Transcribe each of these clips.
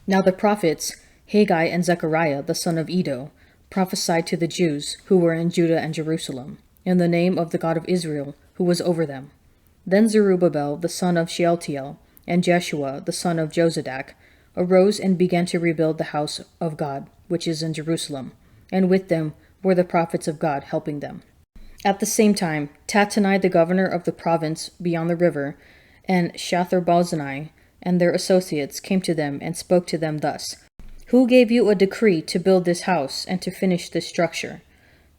Now the prophets, Haggai and Zechariah the son of Iddo, prophesied to the Jews who were in Judah and Jerusalem, in the name of the God of Israel, who was over them. Then Zerubbabel the son of Shealtiel, and Jeshua the son of Jozadak, arose and began to rebuild the house of God, which is in Jerusalem, and with them were the prophets of God helping them. At the same time, Tattenai the governor of the province beyond the river, and Shatharboznai and their associates came to them and spoke to them thus: Who gave you a decree to build this house and to finish this structure?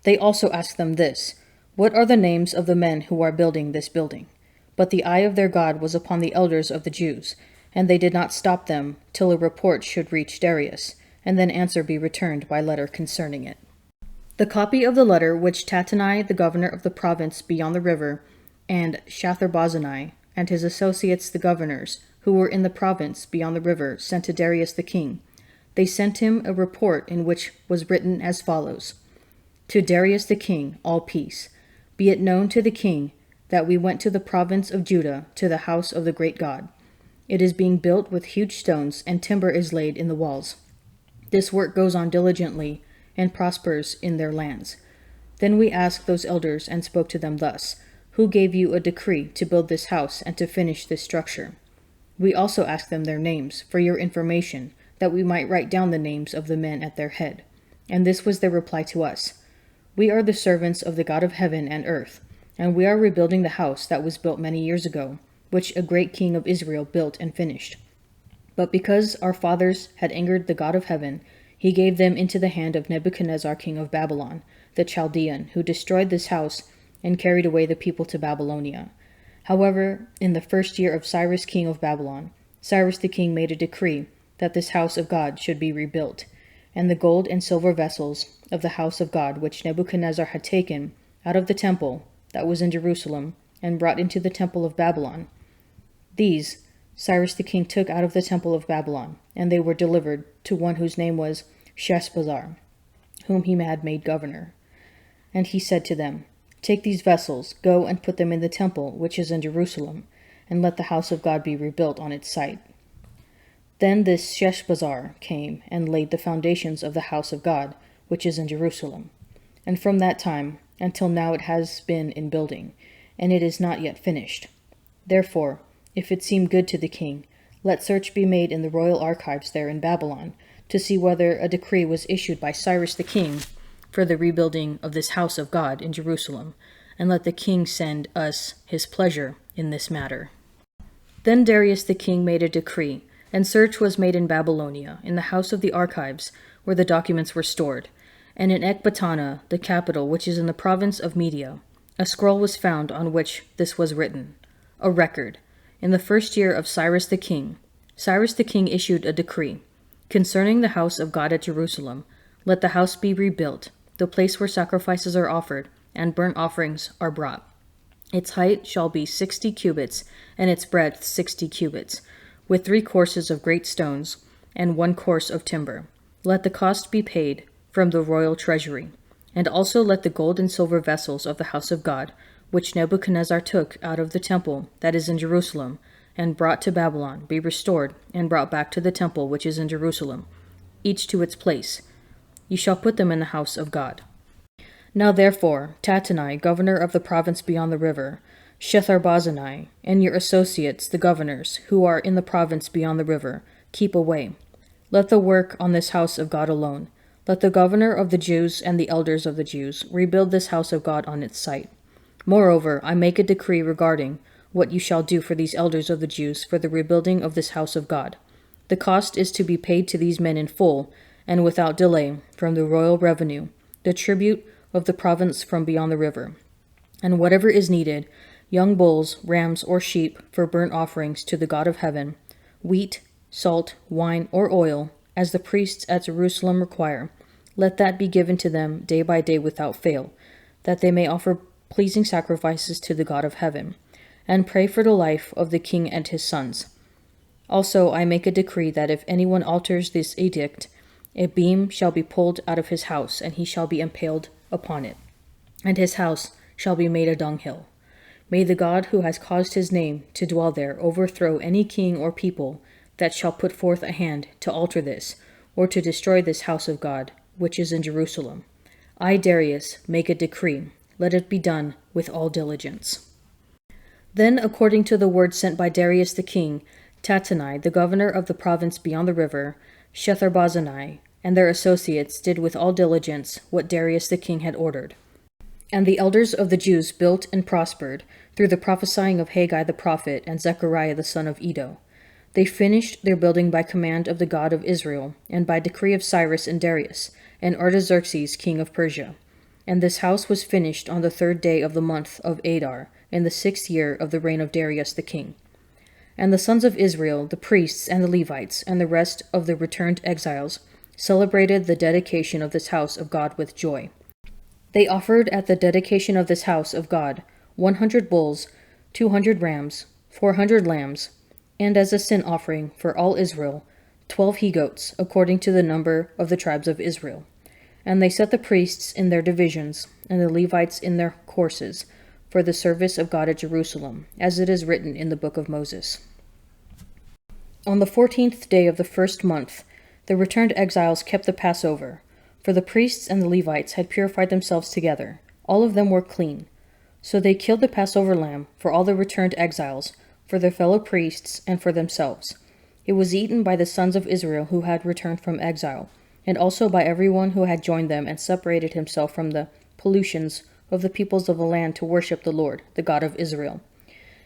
They also asked them this: What are the names of the men who are building this building? But the eye of their God was upon the elders of the Jews, and they did not stop them till a report should reach Darius, and then answer be returned by letter concerning it. The copy of the letter which Tattenai, the governor of the province beyond the river, and Shatharboznai, and his associates the governors, who were in the province beyond the river, sent to Darius the king. They sent him a report in which was written as follows: To Darius the king, all peace. Be it known to the king that we went to the province of Judah, to the house of the great God. It is being built with huge stones, and timber is laid in the walls. This work goes on diligently, and prospers in their lands. Then we asked those elders and spoke to them thus: Who gave you a decree to build this house and to finish this structure? We also asked them their names, for your information, that we might write down the names of the men at their head. And this was their reply to us: We are the servants of the God of heaven and earth, and we are rebuilding the house that was built many years ago, which a great king of Israel built and finished. But because our fathers had angered the God of heaven, he gave them into the hand of Nebuchadnezzar king of Babylon, the Chaldean, who destroyed this house and carried away the people to Babylonia. However, in the first year of Cyrus king of Babylon, Cyrus the king made a decree that this house of God should be rebuilt, and the gold and silver vessels of the house of God which Nebuchadnezzar had taken out of the temple that was in Jerusalem and brought into the temple of Babylon, these Cyrus the king took out of the temple of Babylon, and they were delivered to one whose name was Sheshbazzar, whom he had made governor. And he said to them, Take these vessels, go and put them in the temple which is in Jerusalem, and let the house of God be rebuilt on its site. Then this Sheshbazzar came and laid the foundations of the house of God, which is in Jerusalem. And from that time until now it has been in building, and it is not yet finished. Therefore, if it seem good to the king, let search be made in the royal archives there in Babylon, to see whether a decree was issued by Cyrus the king for the rebuilding of this house of God in Jerusalem, and let the king send us his pleasure in this matter. Then Darius the king made a decree, and search was made in Babylonia, in the house of the archives, where the documents were stored, and in Ecbatana, the capital, which is in the province of Media. A scroll was found on which this was written: A record. In the first year of Cyrus the king issued a decree concerning the house of God at Jerusalem. Let the house be rebuilt, the place where sacrifices are offered and burnt offerings are brought. Its height shall be 60 cubits, and its breadth 60 cubits, with 3 courses of great stones and 1 course of timber. Let the cost be paid from the royal treasury, and also let the gold and silver vessels of the house of God, which Nebuchadnezzar took out of the temple that is in Jerusalem, and brought to Babylon, be restored, and brought back to the temple which is in Jerusalem, each to its place. You shall put them in the house of God. Now therefore, Tattenai, governor of the province beyond the river, Shetharboznai, and your associates, the governors, who are in the province beyond the river, keep away. Let the work on this house of God alone. Let the governor of the Jews and the elders of the Jews rebuild this house of God on its site. Moreover, I make a decree regarding what you shall do for these elders of the Jews for the rebuilding of this house of God. The cost is to be paid to these men in full, and without delay, from the royal revenue, the tribute of the province from beyond the river, and whatever is needed, young bulls, rams, or sheep for burnt offerings to the God of heaven, wheat, salt, wine, or oil, as the priests at Jerusalem require, let that be given to them day by day without fail, that they may offer pleasing sacrifices to the God of heaven, and pray for the life of the king and his sons. Also I make a decree that if anyone alters this edict, a beam shall be pulled out of his house, and he shall be impaled upon it, and his house shall be made a dunghill. May the God who has caused his name to dwell there overthrow any king or people that shall put forth a hand to alter this, or to destroy this house of God, which is in Jerusalem. I, Darius, make a decree. Let it be done with all diligence. Then, according to the word sent by Darius the king, Tattenai, the governor of the province beyond the river, Shethar-bozenai, and their associates did with all diligence what Darius the king had ordered. And the elders of the Jews built and prospered through the prophesying of Haggai the prophet and Zechariah the son of Iddo. They finished their building by command of the God of Israel, and by decree of Cyrus and Darius, and Artaxerxes king of Persia. And this house was finished on the 3rd day of the month of Adar, in the 6th year of the reign of Darius the king. And the sons of Israel, the priests and the Levites, and the rest of the returned exiles, celebrated the dedication of this house of God with joy. They offered at the dedication of this house of God 100 bulls, 200 rams, 400 lambs, and as a sin offering for all Israel, 12 he-goats, according to the number of the tribes of Israel. And they set the priests in their divisions, and the Levites in their courses, for the service of God at Jerusalem, as it is written in the book of Moses. On the 14th day of the 1st month, the returned exiles kept the Passover, for the priests and the Levites had purified themselves together. All of them were clean. So they killed the Passover lamb for all the returned exiles, for their fellow priests, and for themselves. It was eaten by the sons of Israel who had returned from exile, and also by everyone who had joined them and separated himself from the pollutions of the peoples of the land to worship the Lord, the God of Israel.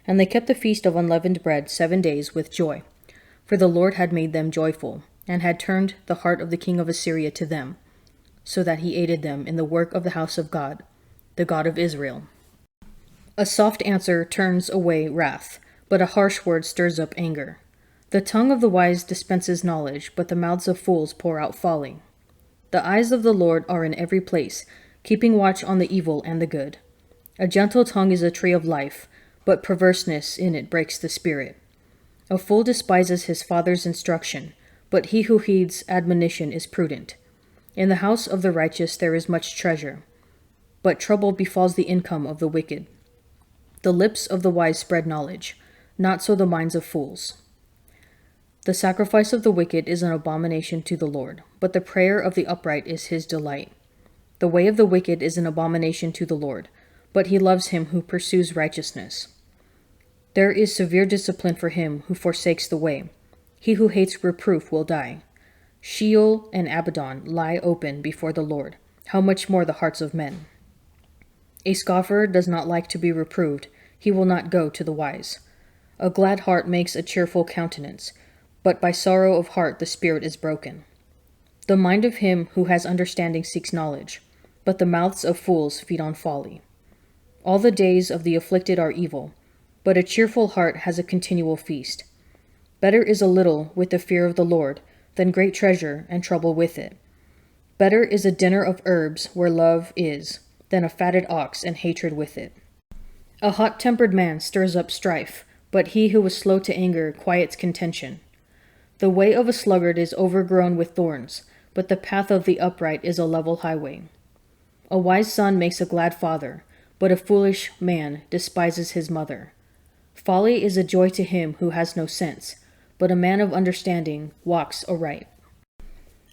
And they kept the feast of unleavened bread 7 days with joy, for the Lord had made them joyful, and had turned the heart of the king of Assyria to them, so that he aided them in the work of the house of God, the God of Israel. A soft answer turns away wrath, but a harsh word stirs up anger. The tongue of the wise dispenses knowledge, but the mouths of fools pour out folly. The eyes of the Lord are in every place, keeping watch on the evil and the good. A gentle tongue is a tree of life, but perverseness in it breaks the spirit. A fool despises his father's instruction, but he who heeds admonition is prudent. In the house of the righteous there is much treasure, but trouble befalls the income of the wicked. The lips of the wise spread knowledge, not so the minds of fools. The sacrifice of the wicked is an abomination to the Lord, but the prayer of the upright is his delight. The way of the wicked is an abomination to the Lord, but he loves him who pursues righteousness. There is severe discipline for him who forsakes the way. He who hates reproof will die. Sheol and Abaddon lie open before the Lord. How much more the hearts of men? A scoffer does not like to be reproved. He will not go to the wise. A glad heart makes a cheerful countenance, but by sorrow of heart the spirit is broken. The mind of him who has understanding seeks knowledge, but the mouths of fools feed on folly. All the days of the afflicted are evil, but a cheerful heart has a continual feast. Better is a little with the fear of the Lord than great treasure and trouble with it. Better is a dinner of herbs where love is than a fatted ox and hatred with it. A hot-tempered man stirs up strife, but he who is slow to anger quiets contention. The way of a sluggard is overgrown with thorns, but the path of the upright is a level highway. A wise son makes a glad father, but a foolish man despises his mother. Folly is a joy to him who has no sense, but a man of understanding walks aright.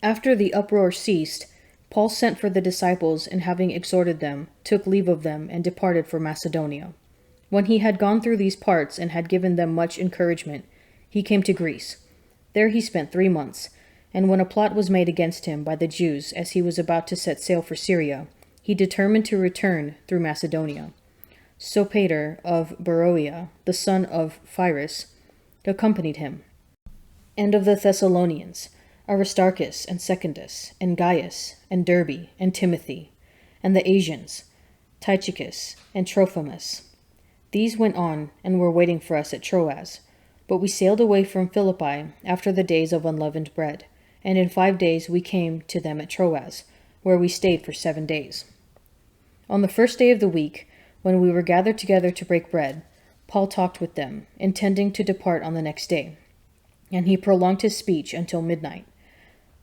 After the uproar ceased, Paul sent for the disciples, and having exhorted them, took leave of them, and departed for Macedonia. When he had gone through these parts, and had given them much encouragement, he came to Greece. There he spent 3 months, and when a plot was made against him by the Jews as he was about to set sail for Syria, he determined to return through Macedonia. Sopater of Beroea, the son of Pyrrhus, accompanied him, and of the Thessalonians, Aristarchus and Secundus, and Gaius, and Derbe, and Timothy, and the Asians, Tychicus, and Trophimus. These went on, and were waiting for us at Troas, but we sailed away from Philippi after the days of unleavened bread, and in 5 days we came to them at Troas, where we stayed for 7 days. On the first day of the week, when we were gathered together to break bread, Paul talked with them, intending to depart on the next day, and he prolonged his speech until midnight.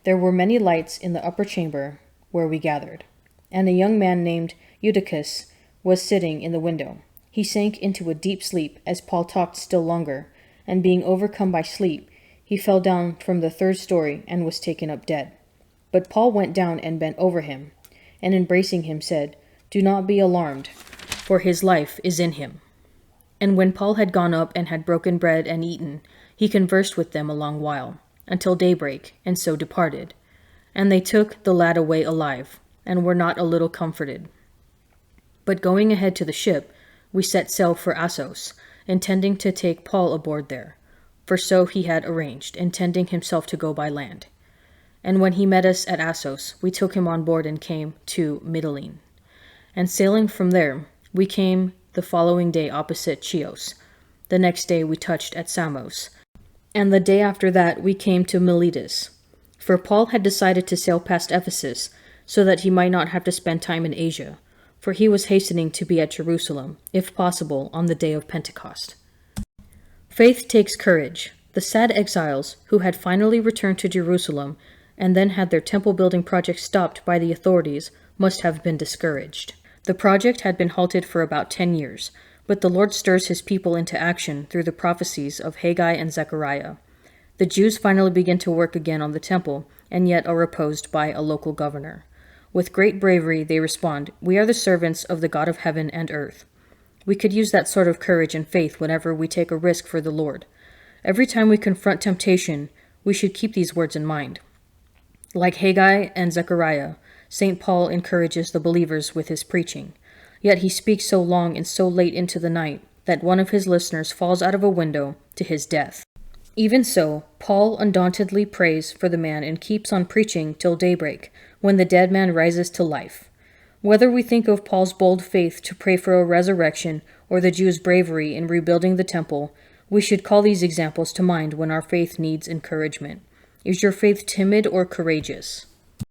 There were many lights in the upper chamber where we gathered, and a young man named Eutychus was sitting in the window. He sank into a deep sleep as Paul talked still longer, and being overcome by sleep, He fell down from the third story and was taken up dead. But Paul went down and bent over him, and embracing him said, "Do not be alarmed, for his life is in him." And when Paul had gone up and had broken bread and eaten, he conversed with them a long while, until daybreak, and so departed. And they took the lad away alive, and were not a little comforted. But going ahead to the ship, we set sail for Assos, intending to take Paul aboard there, for so he had arranged, intending himself to go by land. And when he met us at Assos, we took him on board and came to Mytilene. And sailing from there, we came the following day opposite Chios. The next day we touched at Samos, and the day after that we came to Miletus. For Paul had decided to sail past Ephesus, so that he might not have to spend time in Asia, for he was hastening to be at Jerusalem, if possible, on the day of Pentecost. Faith takes courage. The sad exiles, who had finally returned to Jerusalem, and then had their temple-building project stopped by the authorities, must have been discouraged. The project had been halted for about 10 years, but the Lord stirs his people into action through the prophecies of Haggai and Zechariah. The Jews finally begin to work again on the temple, and yet are opposed by a local governor. With great bravery they respond, "We are the servants of the God of heaven and earth." We could use that sort of courage and faith whenever we take a risk for the Lord. Every time we confront temptation, we should keep these words in mind. Like Haggai and Zechariah, St. Paul encourages the believers with his preaching. Yet he speaks so long and so late into the night that one of his listeners falls out of a window to his death. Even so, Paul undauntedly prays for the man and keeps on preaching till daybreak, when the dead man rises to life. Whether we think of Paul's bold faith to pray for a resurrection or the Jews' bravery in rebuilding the temple, we should call these examples to mind when our faith needs encouragement. Is your faith timid or courageous?